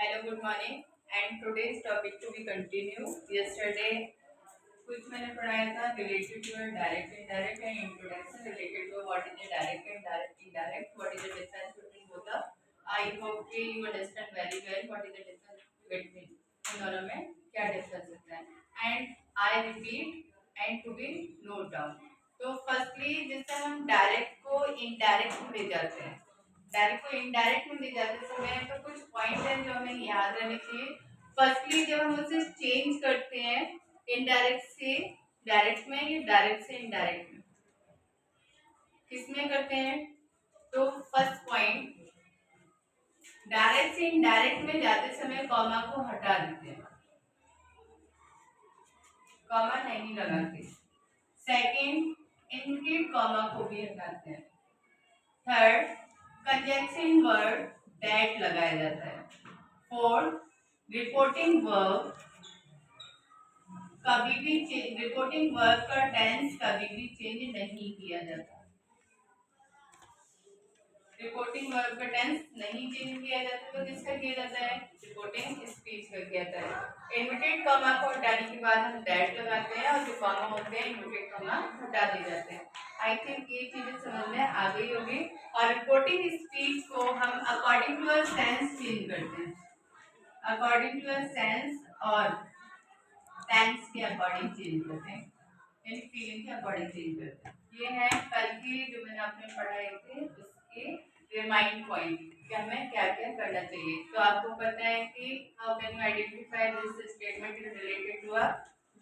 Hello, good morning. And today's topic to be continue. Yesterday कुछ मैंने पढ़ाया था related to a direct, indirect and introduction related to what is a direct and direct, indirect. What is the difference between both the? I hope कि you understand very well what is the difference between इन दोनों में क्या difference होता है. And I repeat and to be note down. तो firstly जैसे हम direct को indirect में ले जाते हैं. डायरेक्ट को इनडायरेक्ट में ले जाते समय तो कुछ पॉइंट है जो हमें याद रहने चाहिए. फर्स्टली जब हम उसे चेंज करते हैं इनडायरेक्ट से डायरेक्ट में या डायरेक्ट से इनडायरेक्ट में किसमें करते हैं. तो फर्स्ट पॉइंट डायरेक्ट से इनडायरेक्ट में जाते समय कॉमा को हटा देते हैं, कॉमा नहीं लगाते. सेकंड इंक्लूड कॉमा को भी हटाते हैं. थर्ड कंजंक्शन वर्ड दैट लगाया जाता है. फोर्थ रिपोर्टिंग वर्ब कभी भी रिपोर्टिंग वर्ब का टेंस कभी भी चेंज नहीं किया जाता. रिपोर्टिंग वर्ब का टेंस नहीं चेंज किया जाता तो किसका किया जाता है, रिपोर्टिंग स्पीच का किया जाता है. इन्वर्टेड कॉमा को हटाने के बाद हम दैट लगाते हैं और जो कॉमा होते हैं इन्वर्टेड कॉमा हटा दिए जाते हैं. आई थिंक ये चीजें समझ में आ गई होगी. और रिपोर्टिंग स्पीच को हम according to a sense change करते हैं, अकॉर्डिंग टू अ सेंस और टेंस के अकॉर्डिंग चेंज करते हैं, यानी फीलिंग के अकॉर्डिंग चेंज करते हैं. ये है कल की जो मैंने आपने पढ़ाए थे उसके रिमाइंड पॉइंट कि हमें क्या क्या करना चाहिए. तो आपको पता है कि how can you identify this statement is related to a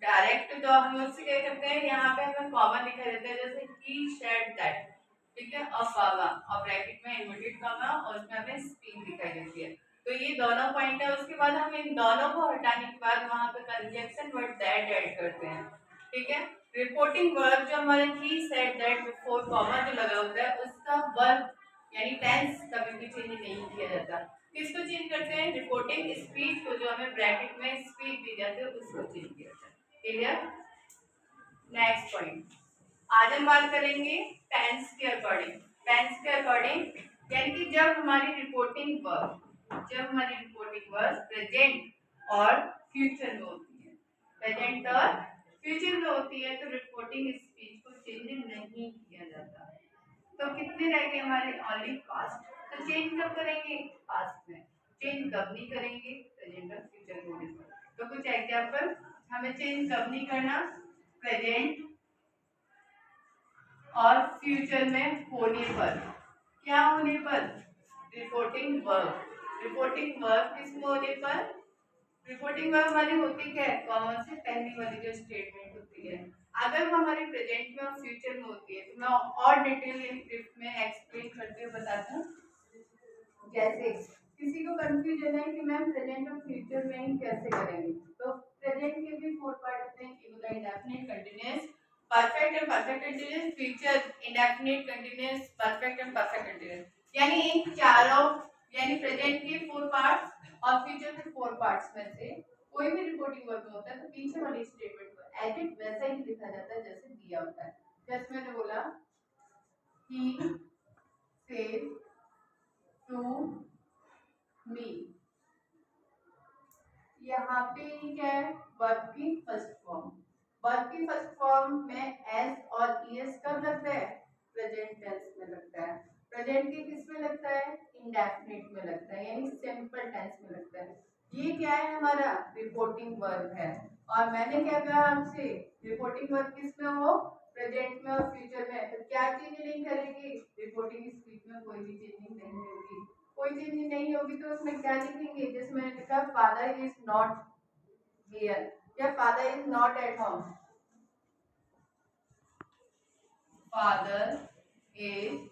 direct. तो हम उससे क्या करते हैं, यहाँ पे हमें कॉमा दिखाई देता है जैसे ही सेड दैट, ठीक है, और कॉमा और ब्रैकेट में इन्वर्टेड कॉमा और उसमें हमें स्पीच दिखाई देती है. तो ये दोनों पॉइंट है. उसके बाद हम इन दोनों को हटाने के बाद वहां पे कंजंक्शन वर्ड दैट ऐड करते हैं, ठीक है. रिपोर्टिंग वर्ब जो हमारे he said that before comma जो लगा होता है उसका वर्ब यानी टेंस कभी भी चेंज नहीं किया जाता. किसको चेंज करते हैं, रिपोर्टिंग स्पीच को जो हमें ब्रैकेट में स्पीच दी जाती है उसको चेंज किया जाता है. क्लियर. नेक्स्ट पॉइंट आज हम बात करेंगे टेंस के अकॉर्डिंग. टेंस के अकॉर्डिंग यानी कि जब हमारी रिपोर्टिंग वर्ब प्रेजेंट और फ्यूचर में होती है, प्रेजेंट और फ्यूचर में होती है तो रिपोर्टिंग स्पीच को चेंज नहीं किया जाता. तो कितने रह गए हमारे, ओनली पास्ट. तो चेंज कब करेंगे, पास्ट में. चेंज कब नहीं करेंगे, प्रेजेंट और फ्यूचर में होने पर. तो कुछ एग्जांपल, हमें चेंज कब नहीं करना, प्रेजेंट और फ्यूचर में होने पर. क्या होने पर, रिपोर्टिंग वर्ब. रिपोर्टिंग वर्ब किस में होने पर, रिपोर्टिंग वर्ब हमारी होती क्या है, कॉमन से पहली वाली जो स्टेटमेंट होती है. अगर वो हमारी प्रेजेंट में और फ्यूचर में होती है तो मैं और डिटेल में एक्सप्लेन करके बताता हूँ. जैसे किसी को कंफ्यूजन है कि मैम प्रेजेंट और फ्यूचर में ही कैसे करेंगे, तो प्रेजेंट के भी फोर पार्ट होते हैं, irregular, indefinite, continuous, perfect and perfect continuous, future, indefinite, continuous, perfect and perfect continuous. यानी इन चारों यानी प्रेजेंट के फोर पार्ट्स और फ्यूचर के फोर पार्ट्स में से कोई भी रिपोर्टिंग वर्ब में होता है तो पीछे वाली स्टेटमेंट को एज इट वैसा ही लिखा जाता है जैसे दिया होता है. जैसे मैंने बोला ही सेज टू मी, यहाँ पे क्या है, वर्ब की फर्स्ट फॉर्म. वर्ब की फर्स्ट फॉर्म में एस और ईएस कब लगता है, प्रेजेंट टेंस में लगता है. प्रेजेंट के किस में लगता है, इंडेफिनिट में लगता है यानी सिंपल टेंस में लगता है. ये क्या है, हमारा रिपोर्टिंग वर्ब है. और मैंने क्या कहा आपसे, रिपोर्टिंग वर्ब किस में हो, प्रेजेंट में और फ्यूचर में. तो क्या चेंज नहीं करेगी, रिपोर्टिंग स्पीच में कोई भी चेंजिंग नहीं होगी. कोई चेंज नहीं होगी तो उसमें क्या लिखेंगे, जिसमें मैंने लिखा फादर इज नॉट हियर या father is not at home. Father is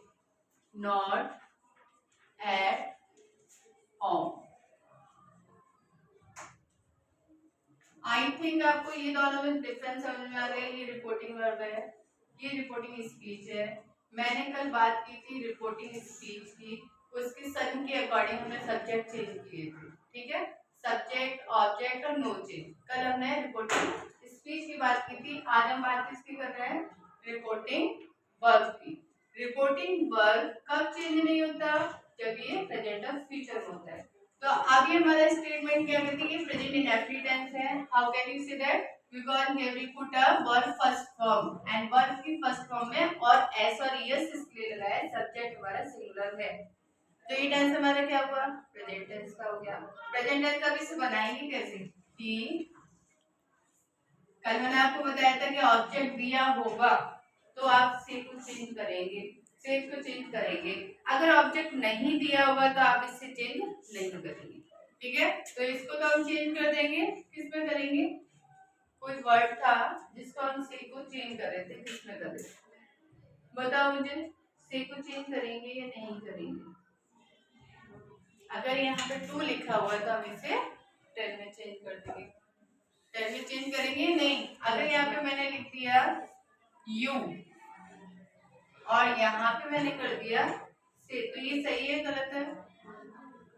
not at home. I think आपको ये दोनों में डिफरेंस समझ में आ गया. ये रिपोर्टिंग वर्ब है, ये रिपोर्टिंग स्पीच है. मैंने कल बात की थी रिपोर्टिंग स्पीच की, उसके सन के अकॉर्डिंग हमने सब्जेक्ट चेंज किए थे, ठीक है, सब्जेक्ट, ऑब्जेक्ट और नो चेंज. कल हमने रिपोर्टिंग स्पीच की बात की थी. आज हम बात किसकी कर रहे हैं, रिपोर्टिंग वर्ब की. रिपोर्टिंग वर्ब कब चेंज नहीं होता, जब ये प्रेजेंट और फ्यूचर में होता है. तो अब ये हमारा स्टेटमेंट क्या कहती है, प्रेजेंट इंडेफिनिट टेंस है। How can you say that, because here we put a verb first form and verb की फर्स्ट फॉर्म में और एस और ईएस इसलिए लगा है, सब्जेक्ट हमारा सिंगुलर है। तो ये टेंस हमारा क्या हुआ, प्रेजेंट टेंस का हो गया। प्रेजेंट टेंस का इसे बनाएंगे कैसे कि कल मैंने आपको बताया था कि ऑब्जेक्ट दिया होगा तो आप से को चेंज करेंगे, से को चेंज करेंगे। अगर ऑब्जेक्ट नहीं दिया होगा तो आप इससे चेंज नहीं करेंगे, ठीक है। तो इसको तो हम चेंज कर देंगे, किसमें करेंगे, कोई वर्ड था जिसको हम से को चेंज कर रहे थे, किसमें कर रहे थे बताओ मुझे, से को चेंज करेंगे या नहीं करेंगे। अगर यहाँ पे 2 लिखा हुआ है तो हम इसे 10 में चेंज कर देंगे, 10 में चेंज करेंगे नहीं। अगर यहाँ पे मैंने लिख दिया यू और यहाँ पे मैंने कर दिया से, तो ये सही है गलत है,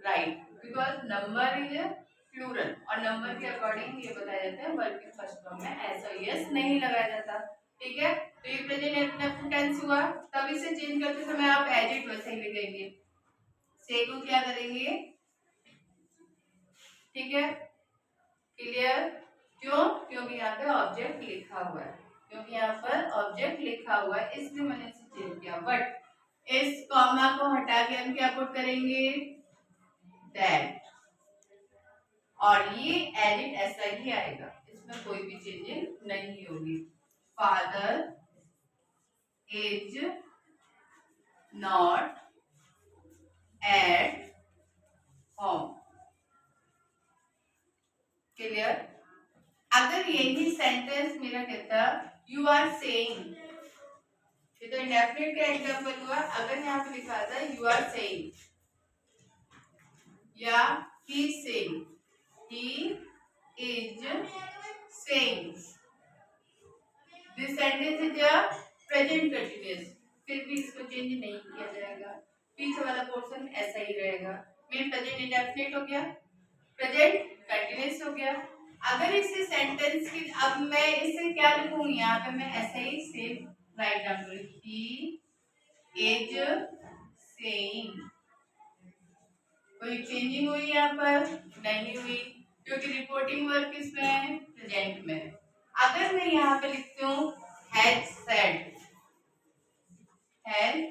right, because number is plural और नंबर के अकॉर्डिंग ये बताया जाता है, वर्ब की फर्स्ट फॉर्म में एस और यस नहीं लगाया जाता, ठीक है। तो ये प्रेजेंट इंडेफिनिट टेंस हुआ, तब इसे चेंज करते समय आप एज इट वैसे ही लिखेंगे, से को क्या करेंगे, ठीक है, क्लियर। क्यों, क्योंकि यहाँ पे ऑब्जेक्ट लिखा हुआ है, क्योंकि यहाँ पर ऑब्जेक्ट लिखा हुआ है इसलिए मैंने इसे चेंज किया। बट इस कॉमा को हटा के हम क्या पुट करेंगे, दैट, और ये एज इट ऐसा ही आएगा, इसमें कोई भी चेंजिंग नहीं होगी। Father is not at home, clear. अगर यही सेंटेंस मेरा कहता यू आर सेइंग, ये तो इंडेफिनिट का एग्जांपल हुआ, अगर यहाँ पे लिखा था यू आर सेइंग या he saying, he is saying, this sentence is a present continuous, फिर भी इसको चेंज नहीं किया जाएगा, पीछे वाला पोर्शन ऐसा ही रहेगा। मेन प्रेजेंट इंडेफिनिट हो गया, प्रेजेंट कंटीन्यूअस हो गया। अगर इसी सेंटेंस की अब मैं इसे क्या लिखूंगी, यहाँ पे मैं ऐसे ही सेम राइट डाउन करूंगी, ही इज सेइंग, कोई चेंजिंग हुई यहाँ पर नहीं हुई, क्योंकि रिपोर्टिंग वर्ब किसमें है, प्रेजेंट में। अगर मैं यहाँ पे लिखती हूँ हैज सेड, हैज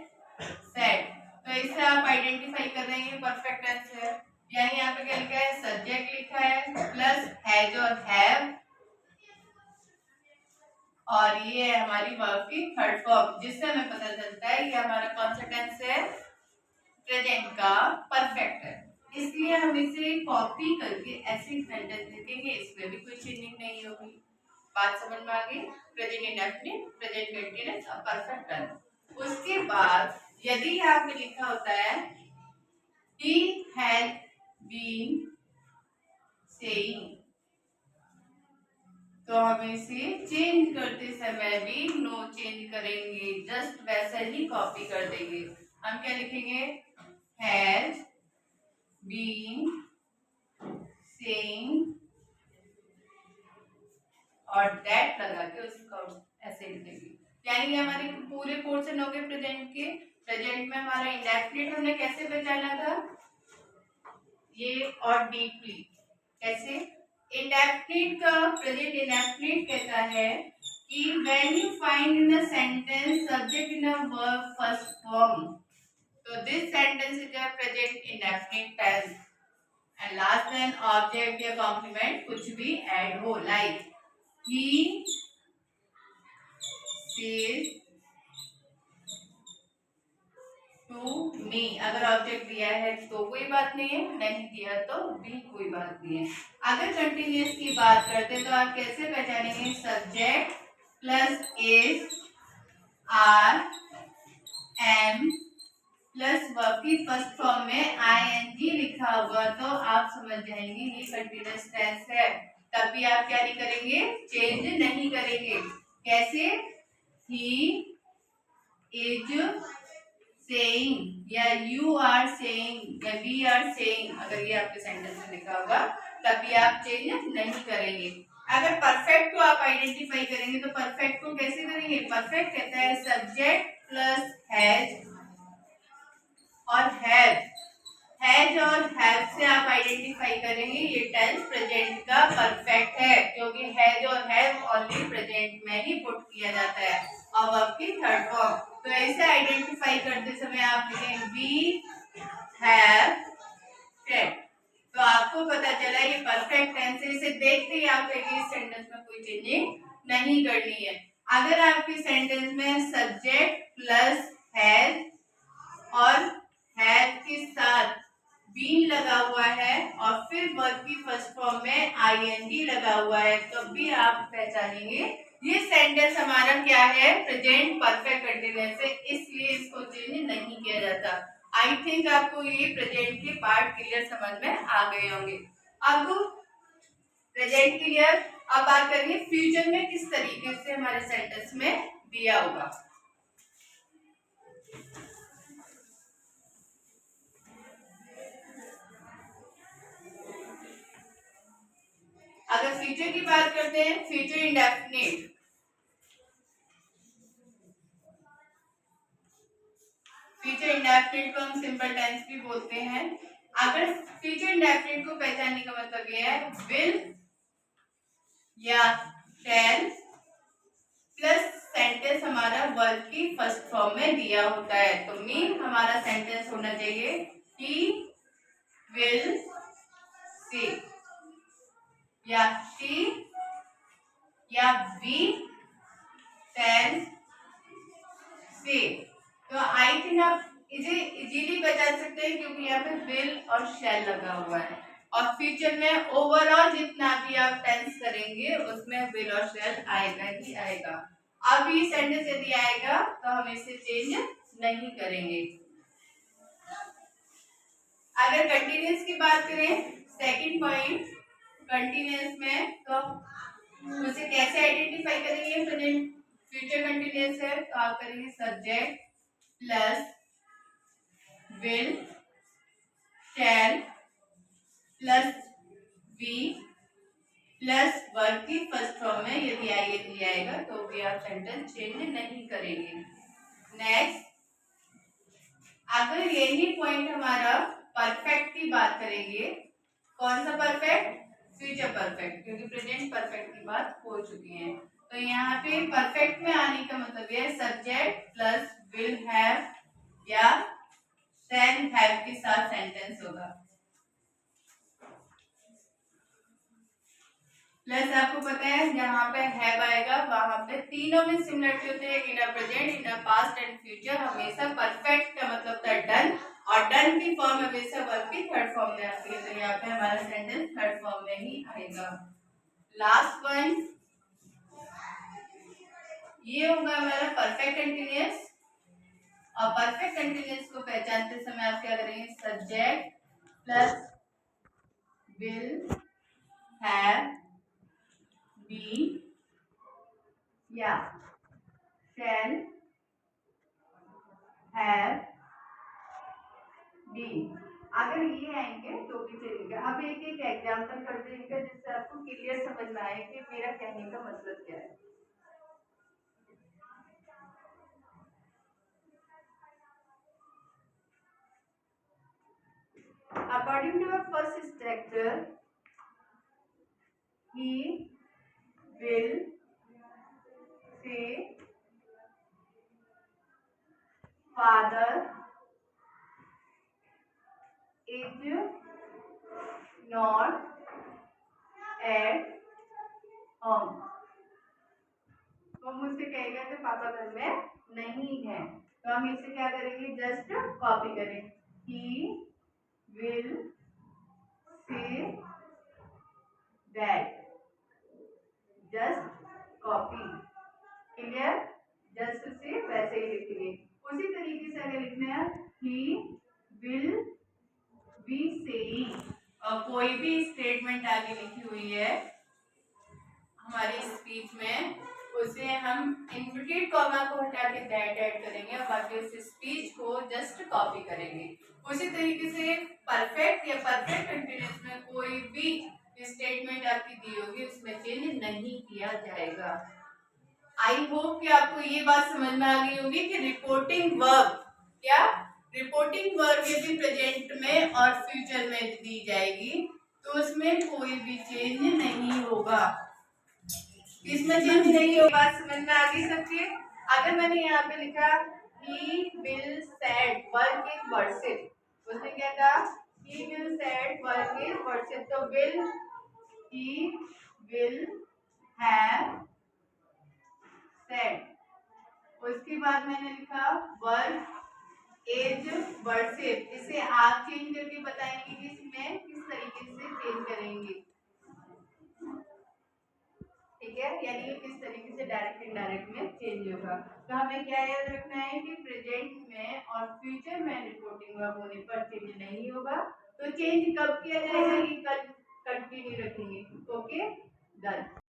सेड, तो इसे आप आइडेंटिफाई कर रहे हैं परफेक्ट टेंस है। यानी यहाँ पे क्या लिखा है, सब्जेक्ट लिखा है प्लस हैज और हैव, और ये है हमारी वर्ब की थर्ड फॉर्म, जिससे हमें पता चलता है कि हमारा कौन सा टेंस है, प्रेजेंट का परफेक्ट है। इसलिए हम इसे कॉपी करके ऐसे सेंटेंस लिखेंगे, इसमें भी कोई चेंजिंग नहीं होगी। बात समझ में आ गई, प्रेजेंट इंडेफिनिट, प्रेजेंट कंटीन्यूअस और परफेक्ट टेंस। उसके बाद यदि यहाँ पे लिखा होता है he had been saying, तो हम इसे चेंज करते समय भी नो चेंज करेंगे, जस्ट वैसा ही कॉपी कर देंगे। हम क्या लिखेंगे, has been saying और दैट लगा के उसको ऐसे लिखेंगे। यानी हमारे पूरे पोर्शन हो गए प्रेजेंट के। प्रेजेंट में हमारा इंडेफिनिट हमने कैसे पहचाना था, ये और डीपली कैसे, इंडेफिनिट का प्रेजेंट इंडेफिनिट कहता है कि when you find in a sentence subject in a verb first form, तो this sentence is a present indefinite tense, and last में ऑब्जेक्ट या कॉम्प्लीमेंट कुछ भी ऐड हो, like he says to me। अगर ऑब्जेक्ट दिया है तो कोई बात नहीं है, नहीं दिया तो भी कोई बात नहीं है। अगर कंटिन्यूअस की बात करते हैं तो आप कैसे पहचानेंगे, subject plus is are am plus verb की फर्स्ट फॉर्म में आईएनजी लिखा हुआ तो आप समझ जाएंगे ये कंटिन्यूअस टेंस है। तब भी आप क्या नहीं करेंगे, चेंज नहीं करेंगे। कैसे, ही इज सेइंग या यू आर सेइंग या वी आर सेइंग, अगर ये आपके सेंटेंस में लिखा होगा तब भी आप चेंज नहीं करेंगे। अगर परफेक्ट को आप आइडेंटिफाई करेंगे तो परफेक्ट को कैसे करेंगे, परफेक्ट कहता है सब्जेक्ट प्लस हैज और हैव, हैज और हैव से आप आइडेंटिफाई करेंगे ये टेंस प्रेजेंट का परफेक्ट है, क्योंकि हैज और हैव ओनली प्रेजेंट में ही पुट किया जाता है अब आपकी थर्ड फॉर्म। तो ऐसे आइडेंटिफाई करते समय आप लिखेंगे वी हैव रेड। तो आपको पता चला ये परफेक्ट टेंस है। इसे देखते ही आप कहेंगे इस सेंटेंस में कोई चेंजिंग नहीं करनी है। अगर आपके सेंटेंस में सब्जेक्ट प्लस हैज और हैज के साथ बीन लगा हुआ है और फिर वर्ब की फर्स्ट फॉर्म में आईएनजी लगा हुआ है, तब भी आप पहचानेंगे ये सेंटेंस हमारा क्या है, प्रेजेंट परफेक्ट कंटीन्यूअस है, इसलिए इसको चेंज नहीं किया जाता। आई थिंक आपको ये प्रेजेंट के पार्ट क्लियर समझ में आ गए होंगे। अब प्रेजेंट क्लियर, अब बात करेंगे फ्यूचर में किस तरीके से हमारे सेंटेंस में दिया होगा। अगर फ्यूचर की बात करते हैं, फ्यूचर इंडेफिनिट, फ्यूचर इंडेफिनिट को हम सिंपल टेंस भी बोलते हैं। अगर फ्यूचर इंडेफिनिट को पहचानने का मतलब यह है विल या शैल प्लस सेंटेंस हमारा वर्ब की फर्स्ट फॉर्म में दिया होता है। तो मीन हमारा सेंटेंस होना चाहिए ही विल सी या शी या वी शैल सी। तो आई थिंक आप इसे इजीली पहचान सकते हैं क्योंकि यहाँ पे विल और शैल लगा हुआ है और फ्यूचर में ओवरऑल जितना भी आप टेंस करेंगे उसमें विल और शैल आएगा ही आएगा। अब ये सेंटेंस यदि आएगा तो हम इसे चेंज नहीं करेंगे। अगर कंटिन्यूअस की बात करें, सेकंड पॉइंट कंटिन्यूअस में, तो उसे कैसे आइडेंटिफाई करेंगे, प्रेजेंट फ्यूचर कंटिन्यूअस है तो आप करेंगे subject plus will shall plus v plus verb की फर्स्ट फॉर्म में यदि आईएनजी आएगा तो भी आप सेंटेंस चेंज नहीं करेंगे। नेक्स्ट, अगर यही पॉइंट हमारा परफेक्ट की बात करेंगे, कौन सा परफेक्ट, फ्यूचर परफेक्ट, क्योंकि प्रेजेंट परफेक्ट की बात हो चुकी है। तो यहाँ पे परफेक्ट में आने का मतलब है सब्जेक्ट प्लस विल हैव या शैल हैव के साथ सेंटेंस होगा। प्लस आपको पता है जहाँ पे हैव आएगा वहां पे तीनों में सिमिलरिटी होती है, in present, in past and future हमेशा परफेक्ट का मतलब था डन और डन की फॉर्म हमेशा वर्ब की थर्ड फॉर्म में आती है। तो यहाँ पे हमारा सेंटेंस थर्ड फॉर्म में ही आएगा। लास्ट वन ये होगा हमारा परफेक्ट कंटीन्यूअस और परफेक्ट कंटीन्यूअस को पहचानते समय आप क्या करेंगे, subject plus will have be या शैल हैव बी। अगर ये आएंगे तो भी चलेगा। अब एक एक एग्जांपल कर देंगे जिससे आपको क्लियर समझ में आए कि मेरा कहने का मतलब क्या है। According to our first structure, he will say father is not at home। वो मुझसे कहेगा कि पापा घर में नहीं है, तो हम इसे क्या करेंगे, जस्ट कॉपी करें, he will say that, just copy, clear, just say वैसे ही लिखेंगे। उसी तरीके से अगर लिखना है he will be saying और कोई भी स्टेटमेंट आगे लिखी हुई है हमारी स्पीच में, उसे हम इन्वर्टेड कॉमा को हटा के दैट ऐड करेंगे और बाकी उस स्पीच को जस्ट कॉपी करेंगे। उसी तरीके से परफेक्ट या परफेक्ट कंटीन्यूअस में कोई भी स्टेटमेंट आपकी दी होगी उसमें चेंज नहीं किया जाएगा। आई होप कि आपको ये बात समझ में आ गई होगी कि रिपोर्टिंग वर्ब क्या रिपोर्टिंग वर्ब यदि प्रेजेंट में और फ्यूचर में दी जाएगी तो उसमें कोई भी चेंज नहीं होगा। इसमें चेंज नहीं होगा। बात समझ में आ गई सबके? अगर मैंने यहाँ पे लिखा he will said verb is versus, उसने क्या कहा he will said verb is versus, तो will he will have said। उसके बाद मैंने लिखा वर्ब इज वर्सेस, इसे आप चेंज करके बताएंगे कि इसमें किस तरीके से चेंज करेंगे, ठीक है, यानी कि किस तरीके से डायरेक्ट इनडायरेक्ट में चेंज होगा। तो हमें क्या याद रखना है कि प्रेजेंट में और फ्यूचर में रिपोर्टिंग वर्ब होने पर चेंज नहीं होगा। तो चेंज कब किया जाएगा, ये कल कंटिन्यू रखेंगे। Okay, done.